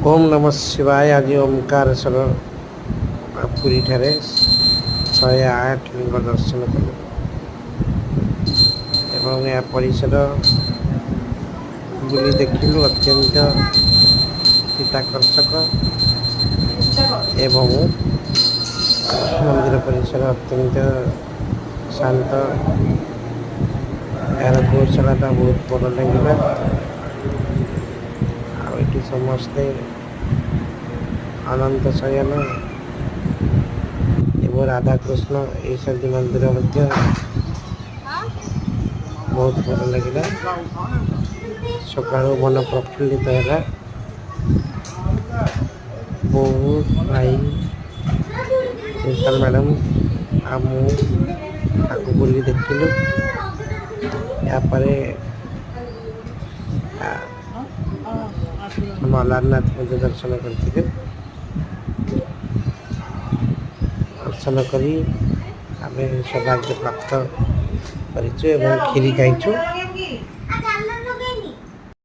ओम नमः शिवाय। आज ओंकारेश्वर पुरी ठारे 108 लिंग दर्शन कलु एवं या परिसर बुली देखिलु। अत्यंत चित्ताकर्षक एवं मंदिर परिसर अत्यंत शांत। यार गौशाला बहुत बड़ लगे। आठी समस्ते अनंत शयन एवं राधा कृष्ण ये सब मंदिर बहुत भल लगे। सका मन प्रफुल्लित है। बहुत भाई प्रिंसिपल मैडम आपको बुली देखिलु। यापर हम अलारनाथ मध्य दर्शन करते। दर्शन करी आम सौभाग्य प्राप्त कर खीरी खाइचु।